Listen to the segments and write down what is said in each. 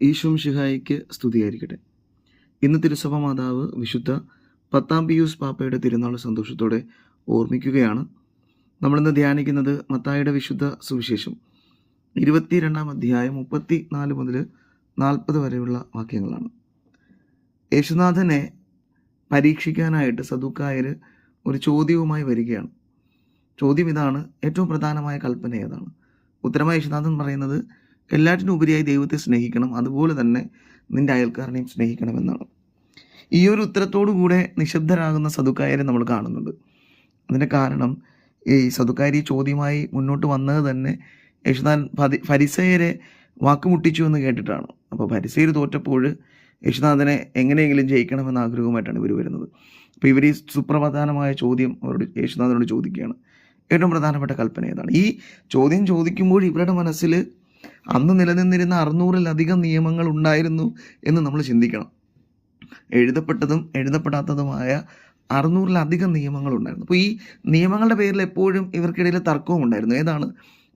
ഈശോ മിശിഹായിക്ക് സ്തുതിയായിരിക്കട്ടെ. ഇന്ന് തിരുസഭ മാതാവ് വിശുദ്ധ 10-ാം പിയൂസ് പാപ്പയുടെ തിരുനാൾ സന്തോഷത്തോടെ ഓർമ്മിക്കുകയാണ്. നമ്മളിന്ന് ധ്യാനിക്കുന്നത് മത്തായിയുടെ വിശുദ്ധ സുവിശേഷം 22-ാം അധ്യായം 34 മുതൽ 40 വരെയുള്ള വാക്യങ്ങളാണ്. യേശുനാഥനെ പരീക്ഷിക്കാനായിട്ട് സദുക്കായർ ഒരു ചോദ്യവുമായി വരികയാണ്. ചോദ്യം ഇതാണ്: ഏറ്റവും പ്രധാനമായ കൽപ്പന ഏതാണ്? ഉത്തരമായി യേശുനാഥൻ പറയുന്നത്, എല്ലാറ്റിനും ഉപരിയായി ദൈവത്തെ സ്നേഹിക്കണം, അതുപോലെ തന്നെ നിന്റെ അയൽക്കാരനെയും സ്നേഹിക്കണമെന്നാണ്. ഈ ഒരു ഉത്തരത്തോടുകൂടെ നിശബ്ദരാകുന്ന സദുക്കായരെ നമ്മൾ കാണുന്നുണ്ട്. അതിൻ്റെ കാരണം, ഈ സദുക്കായർ ഈ ചോദ്യമായി മുന്നോട്ട് വന്നത് തന്നെ യേശുനാഥൻ ഫരിസയരെ വാക്കുമുട്ടിച്ചു എന്ന് കേട്ടിട്ടാണ്. അപ്പോൾ ഫരിസയർ തോറ്റപ്പോൾ യേശുനാഥനെ എങ്ങനെയെങ്കിലും ജയിക്കണമെന്ന ആഗ്രഹവുമായിട്ടാണ് ഇവർ വരുന്നത്. അപ്പോൾ ഇവർ ഈ സുപ്രധാനമായ ചോദ്യം യേശുനാഥനോട് ചോദിക്കുകയാണ്: ഏറ്റവും പ്രധാനപ്പെട്ട കൽപ്പന ഏതാണ്? ഈ ചോദ്യം ചോദിക്കുമ്പോൾ ഇവരുടെ മനസ്സിൽ അന്ന് നിലനിന്നിരുന്ന 600-ലധികം നിയമങ്ങൾ ഉണ്ടായിരുന്നു എന്ന് നമ്മൾ ചിന്തിക്കണം. എഴുതപ്പെട്ടതും എഴുതപ്പെടാത്തതുമായ 600-ലധികം നിയമങ്ങളുണ്ടായിരുന്നു. അപ്പോൾ ഈ നിയമങ്ങളുടെ പേരിൽ എപ്പോഴും ഇവർക്കിടയിൽ തർക്കവും ഉണ്ടായിരുന്നു. ഏതാണ്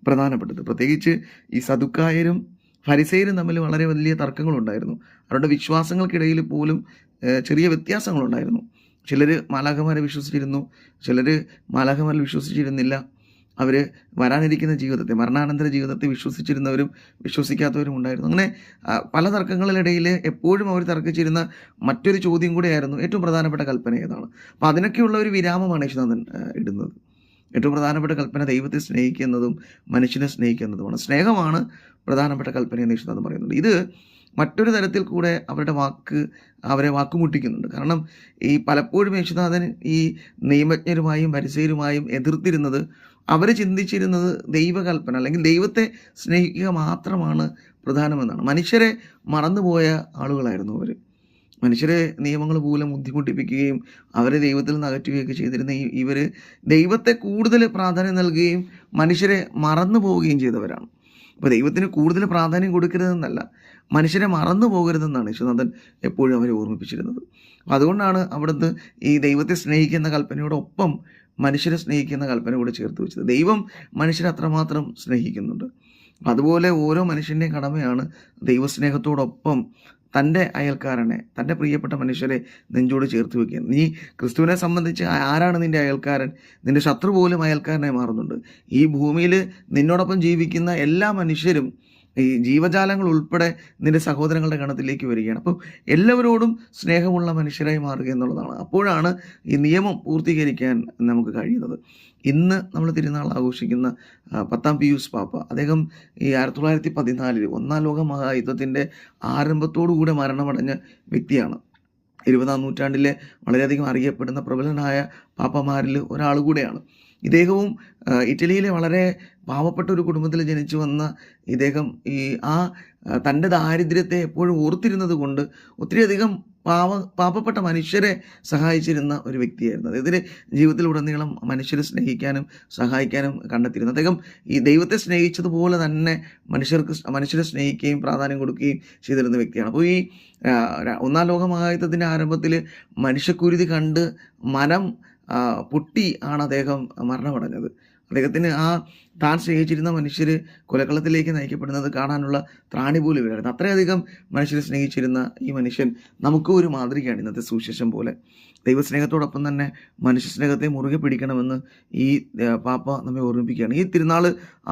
പ്രധാനപ്പെട്ടത്? പ്രത്യേകിച്ച് ഈ സദുക്കായരും ഫരിസയരും തമ്മിൽ വളരെ വലിയ തർക്കങ്ങളുണ്ടായിരുന്നു. അവരുടെ വിശ്വാസങ്ങൾക്കിടയിൽ പോലും ചെറിയ വ്യത്യാസങ്ങളുണ്ടായിരുന്നു. ചിലർ മാലാഖമാരെ വിശ്വസിച്ചിരുന്നു, ചിലർ മാലാഖമാരിൽ വിശ്വസിച്ചിരുന്നില്ല. അവർ വരാനിരിക്കുന്ന ജീവിതത്തെ, മരണാനന്തര ജീവിതത്തെ വിശ്വസിച്ചിരുന്നവരും വിശ്വസിക്കാത്തവരും ഉണ്ടായിരുന്നു. അങ്ങനെ പല തർക്കങ്ങളിലിടയിൽ എപ്പോഴും അവർ തർക്കിച്ചിരുന്ന മറ്റൊരു ചോദ്യം കൂടെയായിരുന്നു: ഏറ്റവും പ്രധാനപ്പെട്ട കൽപ്പന ഏതാണ്? അപ്പോൾ അതിനൊക്കെയുള്ള ഒരു വിരാമമാണ് യേശുനാഥൻ ഇടുന്നത്. ഏറ്റവും പ്രധാനപ്പെട്ട കൽപ്പന ദൈവത്തെ സ്നേഹിക്കുന്നതും മനുഷ്യനെ സ്നേഹിക്കുന്നതുമാണ്. സ്നേഹമാണ് പ്രധാനപ്പെട്ട കൽപ്പന എന്ന് യേശുനാഥൻ പറയുന്നുണ്ട്. ഇത് മറ്റൊരു തരത്തിൽ കൂടെ അവരെ വാക്കുമുട്ടിക്കുന്നുണ്ട്. കാരണം ഈ പലപ്പോഴും യേശുനാഥൻ ഈ നിയമജ്ഞരുമായും ഫരിസയരുമായും എതിർത്തിരുന്നത്, അവർ ചിന്തിച്ചിരുന്നത് ദൈവകൽപ്പന അല്ലെങ്കിൽ ദൈവത്തെ സ്നേഹിക്കുക മാത്രമാണ് പ്രധാനമെന്നാണ്. മനുഷ്യരെ മറന്നുപോയ ആളുകളായിരുന്നു അവർ. മനുഷ്യരെ നിയമങ്ങൾ മൂലം ബുദ്ധിമുട്ടിപ്പിക്കുകയും അവരെ ദൈവത്തിൽ നിന്ന് അകറ്റുകയൊക്കെ ചെയ്തിരുന്ന ഇവർ ദൈവത്തെ കൂടുതൽ പ്രാധാന്യം നൽകുകയും മനുഷ്യരെ മറന്നു പോവുകയും ചെയ്തവരാണ്. അപ്പോൾ ദൈവത്തിന് കൂടുതൽ പ്രാധാന്യം കൊടുക്കരുതെന്നല്ല, മനുഷ്യരെ മറന്നു പോകരുതെന്നാണ് യേശുനാഥൻ എപ്പോഴും അവരെ ഓർമ്മിപ്പിച്ചിരുന്നത്. അപ്പോൾ അതുകൊണ്ടാണ് അവിടുന്ന് ഈ ദൈവത്തെ സ്നേഹിക്കുന്ന കൽപ്പനയോടൊപ്പം മനുഷ്യരെ സ്നേഹിക്കുന്ന കൽപ്പന കൂടെ ചേർത്ത് വെച്ചത്. ദൈവം മനുഷ്യരെ അത്രമാത്രം സ്നേഹിക്കുന്നുണ്ട്. അതുപോലെ ഓരോ മനുഷ്യൻ്റെയും കടമയാണ് ദൈവസ്നേഹത്തോടൊപ്പം തൻ്റെ അയൽക്കാരനെ, തൻ്റെ പ്രിയപ്പെട്ട മനുഷ്യരെ നെഞ്ചോട് ചേർത്ത് വയ്ക്കുക. നീ ക്രിസ്തുവിനെ സംബന്ധിച്ച് ആരാണ് നിൻ്റെ അയൽക്കാരൻ? നിൻ്റെ ശത്രു പോലും അയൽക്കാരനായി മാറുന്നുണ്ട്. ഈ ഭൂമിയിൽ നിന്നോടൊപ്പം ജീവിക്കുന്ന എല്ലാ മനുഷ്യരും, ഈ ജീവജാലങ്ങൾ ഉൾപ്പെടെ നിൻ്റെ സഹോദരങ്ങളുടെ ഗണത്തിലേക്ക് വരികയാണ്. അപ്പം എല്ലാവരോടും സ്നേഹമുള്ള മനുഷ്യരായി മാറുക എന്നുള്ളതാണ്. അപ്പോഴാണ് ഈ നിയമം പൂർത്തീകരിക്കാൻ നമുക്ക് കഴിയുന്നത്. ഇന്ന് നമ്മൾ തിരുനാൾ ആഘോഷിക്കുന്ന 10-ാം പിയൂസ് പാപ്പ, അദ്ദേഹം ഈ 1914 ഒന്നാം ലോക മഹായുദ്ധത്തിൻ്റെ ആരംഭത്തോടുകൂടെ മരണമടഞ്ഞ വ്യക്തിയാണ്. 20-ാം നൂറ്റാണ്ടിലെ വളരെയധികം അറിയപ്പെടുന്ന പ്രബലനായ പാപ്പമാരിൽ ഒരാൾ കൂടെയാണ്. ഇദ്ദേഹവും ഇറ്റലിയിലെ വളരെ പാവപ്പെട്ട ഒരു കുടുംബത്തിൽ ജനിച്ചു വന്ന ഇദ്ദേഹം തൻ്റെ ദാരിദ്ര്യത്തെ എപ്പോഴും ഓർത്തിരുന്നത് കൊണ്ട് ഒത്തിരിയധികം പാവപ്പെട്ട മനുഷ്യരെ സഹായിച്ചിരുന്ന ഒരു വ്യക്തിയായിരുന്നു. അദ്ദേഹത്തിൻ്റെ ജീവിതത്തിലുടനീളം മനുഷ്യരെ സ്നേഹിക്കാനും സഹായിക്കാനും കണ്ടെത്തിയിരുന്നു. അദ്ദേഹം ഈ ദൈവത്തെ സ്നേഹിച്ചതുപോലെ തന്നെ മനുഷ്യരെ സ്നേഹിക്കുകയും പ്രാധാന്യം കൊടുക്കുകയും ചെയ്തിരുന്ന വ്യക്തിയാണ്. അപ്പോൾ ഈ ഒന്നാം ലോക മഹായുദ്ധത്തിൻ്റെ ആരംഭത്തിൽ മനുഷ്യക്കുരുതി കണ്ട് മനം പൊട്ടി ആണ് അദ്ദേഹം മരണമടഞ്ഞത്. അദ്ദേഹത്തിന് താൻ സ്നേഹിച്ചിരുന്ന മനുഷ്യർ കൊലക്കളത്തിലേക്ക് നയിക്കപ്പെടുന്നത് കാണാനുള്ള ത്രാണി പോലും ഇല്ലായിരുന്നു. അത്രയധികം മനുഷ്യരെ സ്നേഹിച്ചിരുന്ന ഈ മനുഷ്യൻ നമുക്ക് ഒരു മാതൃകയാണ് ഇന്നത്തെ സുവിശേഷം പോലെ. ദൈവസ്നേഹത്തോടൊപ്പം തന്നെ മനുഷ്യ സ്നേഹത്തെ മുറുകെ പിടിക്കണമെന്ന് ഈ പാപ്പ നമ്മെ ഓർമ്മിപ്പിക്കുകയാണ്. ഈ തിരുനാൾ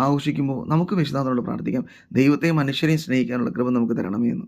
ആഘോഷിക്കുമ്പോൾ നമുക്ക് യേശുനാഥനോട് പ്രാർത്ഥിക്കാം: ദൈവത്തെയും മനുഷ്യരെയും സ്നേഹിക്കാനുള്ള കൃപ നമുക്ക് തരണമേ എന്ന്.